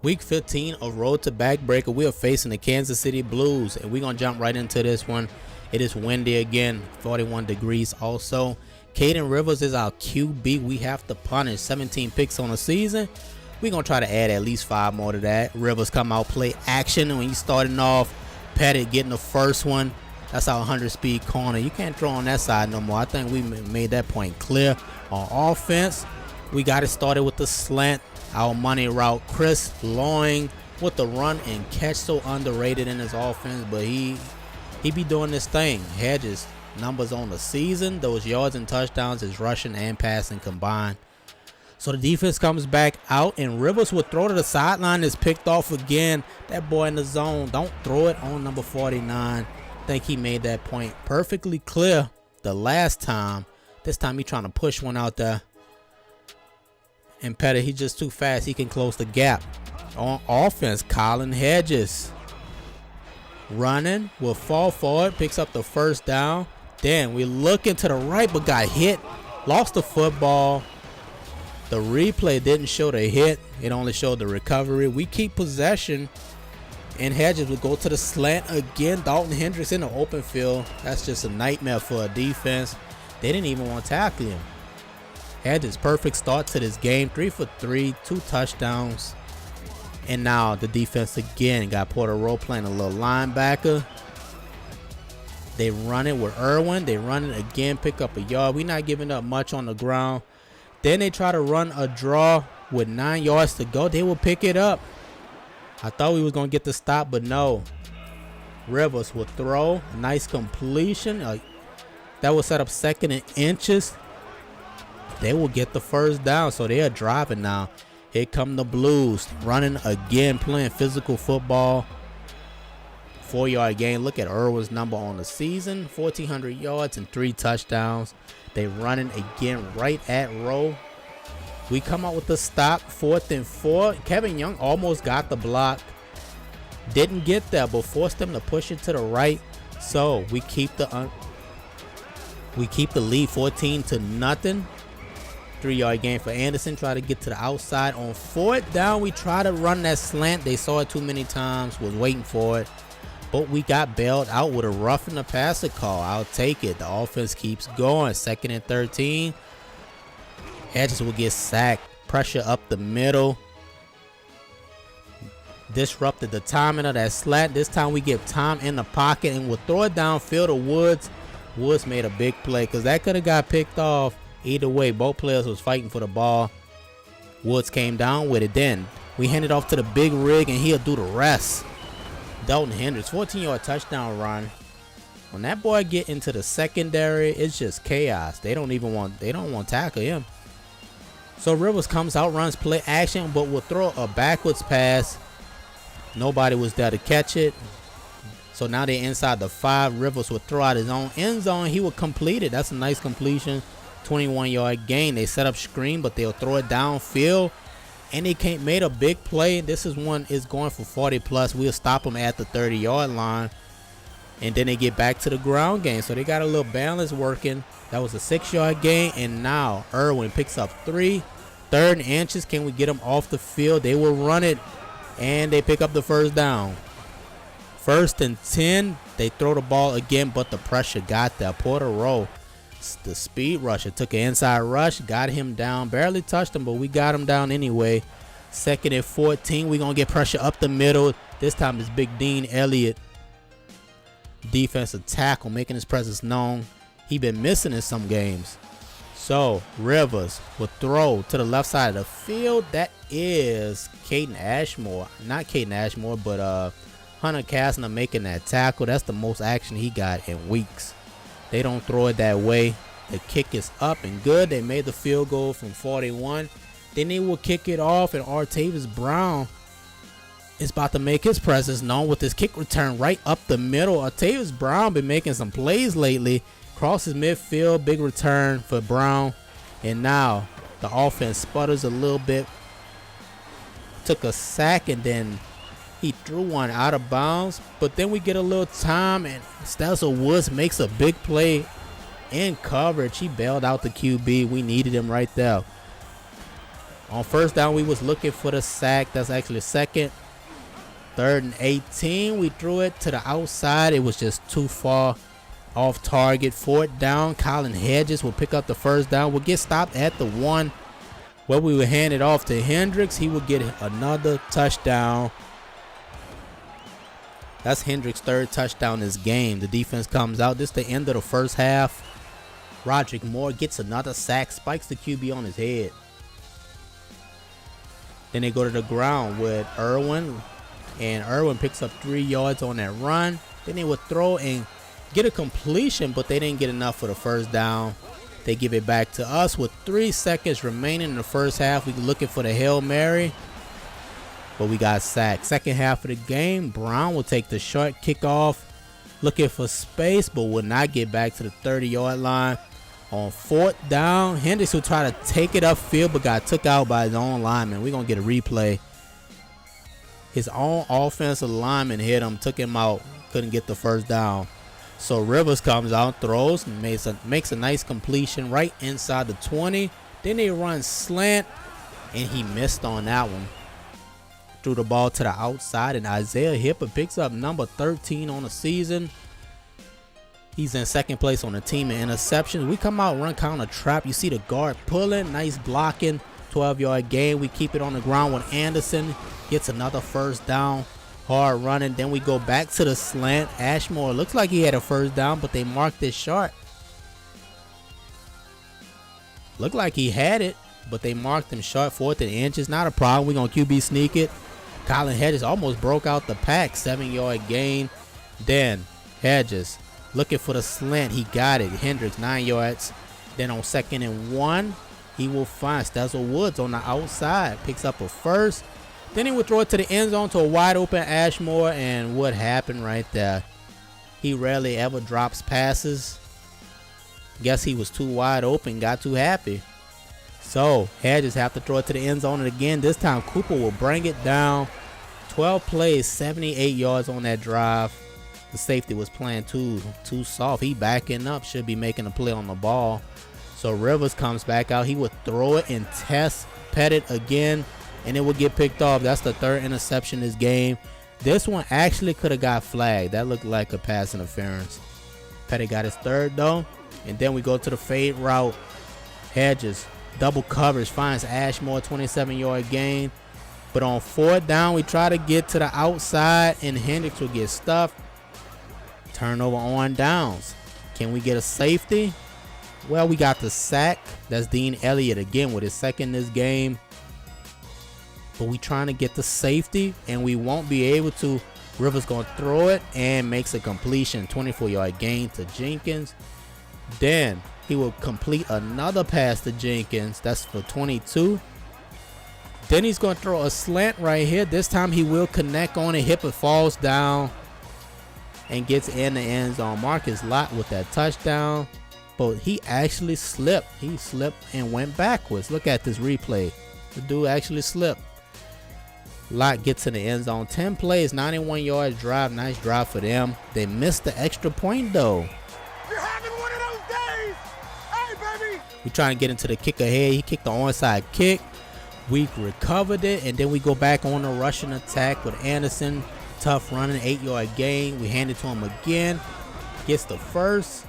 Week 15 of Road to Backbreaker. We are facing the Kansas City Blues, and we're going to jump right into this one. It is windy again, 41 degrees also. Caden Rivers is our QB. We have to punish 17 picks on the season. We're going to try to add at least 5 more to that. Rivers come out, play action, and when he's starting off, Pettit getting the first one. That's our 100-speed corner. You can't throw on that side no more. I think we made that point clear. On offense, we got it started with the slant. Our money route, Chris Loing with the run and catch, so underrated in his offense, but he be doing this thing. Hedges numbers on the season, those yards and touchdowns is rushing and passing combined. So the defense comes back out, and Rivers will throw to the sideline. Is picked off again. That boy in the zone. Don't throw it on number 49. I think he made that point perfectly clear the last time. This time he trying to push one out there. And Pettit, he's just too fast. He can close the gap. On offense, Colin Hedges running, will fall forward, picks up the first down. Then we look into the right, but got hit. Lost the football. The replay didn't show the hit. It only showed the recovery. We keep possession. And Hedges will go to the slant again. Dalton Hendricks in the open field. That's just a nightmare for a defense. They didn't even want to tackle him. Had his perfect start to this game. 3 for 3, 2 touchdowns. And now the defense again got Porter Rowe playing a little linebacker. They run it with Irwin. They run it again, pick up a yard. We're not giving up much on the ground. Then they try to run a draw with 9 yards to go. They will pick it up. I thought we was going to get the stop, but no. Rivers will throw. Nice completion. That will set up 2nd and inches. They will get the first down, so they are driving now. Here come the Blues, running again, playing physical football. 4-yard gain. Look at Irwin's number on the season. 1,400 yards and 3 touchdowns. They running again right at Rowe. We come out with the stop, 4th and 4. Kevin Young almost got the block. Didn't get there, but forced them to push it to the right. So we keep the lead 14-0. 3-yard gain for Anderson. Try to get to the outside on 4th down. We try to run that slant. They saw it too many times. Was waiting for it. But we got bailed out with a roughing the passer call. I'll take it. The offense keeps going. 2nd and 13. Hedges will get sacked. Pressure up the middle. Disrupted the timing of that slant. This time we give time in the pocket and we'll throw it downfield to Woods. Woods made a big play because that could have got picked off. Either way, both players was fighting for the ball. Woods came down with it. Then we hand it off to the big rig, and he'll do the rest. Dalton Hendricks, 14-yard touchdown run. When that boy get into the secondary, it's just chaos. They don't want to tackle him. So Rivers comes out, runs play action, but will throw a backwards pass. Nobody was there to catch it. So now they're inside the 5. Rivers will throw out his own end zone. He will complete it. That's a nice completion. 21-yard gain. They set up screen, but they'll throw it downfield, and they made a big play. This is one is going for 40 plus. We'll stop them at the 30-yard line, and then they get back to the ground game. So they got a little balance working. That was a 6-yard gain, and now Irwin picks up 3. 3rd and inches. Can we get them off the field? They will run it, and they pick up the first down. 1st and 10. They throw the ball again, but the pressure got there. Porter Rowe, the speed rusher, took an inside rush, got him down, barely touched him, but we got him down anyway. 2nd and 14. We're gonna get pressure up the middle. This time it's Big Dean Elliott, defensive tackle, making his presence known. He been missing in some games. So Rivers will throw to the left side of the field. That is Caden Ashmore, not Caden Ashmore, but Hunter Kastner making that tackle. That's the most action he got in weeks. They don't throw it that way. The kick is up and good. They made the field goal from 41. Then they will kick it off, and Artavis Brown is about to make his presence known with his kick return right up the middle. Artavis Brown been making some plays lately. Crosses midfield, big return for Brown. And now the offense sputters a little bit. Took a sack, and then he threw one out of bounds, but then we get a little time, and Stelzer Woods makes a big play in coverage. He bailed out the QB. We needed him right there. On first down, we was looking for the sack. That's actually second. 3rd and 18. We threw it to the outside. It was just too far off target. 4th down. Colin Hedges will pick up the first down. We'll get stopped at the 1. Where we would hand it off to Hendricks. He would get another touchdown. That's Hendricks' 3rd touchdown this game. The defense comes out. This is the end of the first half. Roderick Moore gets another sack. Spikes the QB on his head. Then they go to the ground with Irwin. And Irwin picks up 3 yards on that run. Then they would throw and get a completion, but they didn't get enough for the first down. They give it back to us with 3 seconds remaining in the first half. We were looking for the Hail Mary, but we got sacked. Second half of the game, Brown will take the short kickoff, looking for space, but will not get back to the 30-yard line. On 4th down, Hendricks will try to take it upfield, but got took out by his own lineman. We're going to get a replay. His own offensive lineman hit him, took him out, couldn't get the first down. So Rivers comes out, throws, and makes a nice completion right inside the 20. Then they run slant, and he missed on that one. Threw the ball to the outside, and Isaiah Hipper picks up number 13 on the season. He's in second place on the team in interceptions. We come out, run counter trap. You see the guard pulling, nice blocking, 12-yard gain. We keep it on the ground with Anderson. Gets another first down. Hard running. Then we go back to the slant. Ashmore looks like he had a first down, but they marked it short. Looked like he had it, but they marked him short. 4th and inches. Not a problem. We're going to QB sneak it. Colin Hedges almost broke out the pack. 7-yard gain. Then Hedges looking for the slant. He got it. Hendricks 9 yards. Then on 2nd and 1, he will find Stezzle Woods on the outside. Picks up a first. Then he would throw it to the end zone to a wide open Ashmore, and what happened right there? He rarely ever drops passes. Guess he was too wide open, got too happy. So Hedges have to throw it to the end zone, and again, this time Cooper will bring it down. 12 plays, 78 yards on that drive. The safety was playing too soft. He backing up, should be making a play on the ball. So Rivers comes back out. He would throw it and test Pettit again, and it will get picked off. That's the 3rd interception this game. This one actually could have got flagged. That looked like a pass interference. Pettit got his 3rd though. And then we go to the fade route. Hedges, double coverage, finds Ashmore, 27-yard gain. But on 4th down, we try to get to the outside, and Hendricks will get stuffed. Turnover on downs. Can we get a safety? Well, we got the sack. That's Dean Elliott again with his 2nd this game. But we trying to get the safety, and we won't be able to. Rivers going to throw it and makes a completion. 24-yard gain to Jenkins. Then he will complete another pass to Jenkins. That's for 22. Then he's going to throw a slant right here. This time he will connect on it. Hipper falls down and gets in the end zone. Marcus Lott with that touchdown. But he actually slipped. He slipped and went backwards. Look at this replay. The dude actually slipped. Lott gets in the end zone. 10 plays, 91 yards drive. Nice drive for them. They missed the extra point though. You're having one of those days. Hey, baby. We're trying to get into the kick ahead. He kicked the onside kick. We recovered it, and then we go back on the rushing attack with Anderson. Tough running, 8-yard gain. We hand it to him again. Gets the first.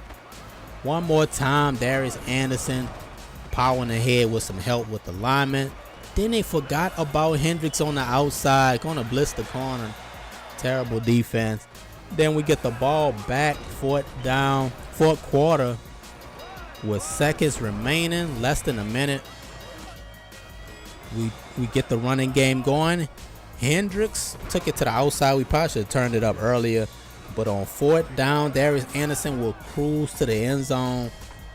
One more time, Darius Anderson powering ahead with some help with the lineman. Then they forgot about Hendricks on the outside. Going to blitz the corner. Terrible defense. Then we get the ball back, 4th down, 4th quarter with seconds remaining, less than a minute. We get the running game going. Hendricks took it to the outside. We probably should have turned it up earlier. But on 4th down, Darius Anderson will cruise to the end zone.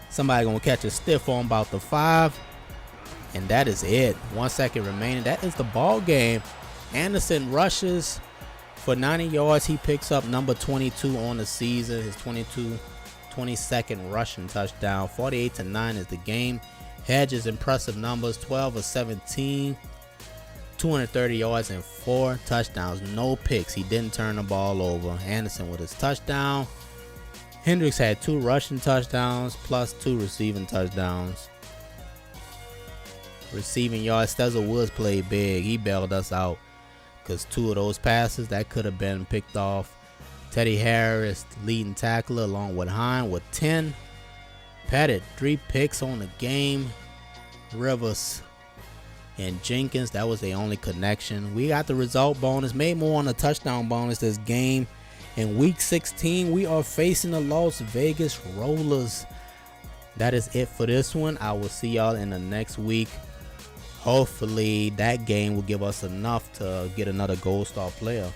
Somebody going to catch a stiff on about the 5. And that is it. 1 second remaining. That is the ball game. Anderson rushes for 90 yards. He picks up number 22 on the season. His 22nd rushing touchdown. 48-9 is the game. Hedges impressive numbers. 12 of 17. 230 yards and 4 touchdowns. No picks. He didn't turn the ball over. Anderson with his touchdown. Hendricks had 2 rushing touchdowns plus 2 receiving touchdowns. Receiving yards, Stezzle Woods played big. He bailed us out because 2 of those passes that could have been picked off. Teddy Harris, leading tackler, along with Hine with 10. Pettit, 3 picks on the game. Rivers and Jenkins, that was the only connection. We got the result bonus, made more on the touchdown bonus this game. In week 16, we are facing the Las Vegas Rollers. That is it for this one. I will see y'all in the next week. Hopefully that game will give us enough to get another gold star player.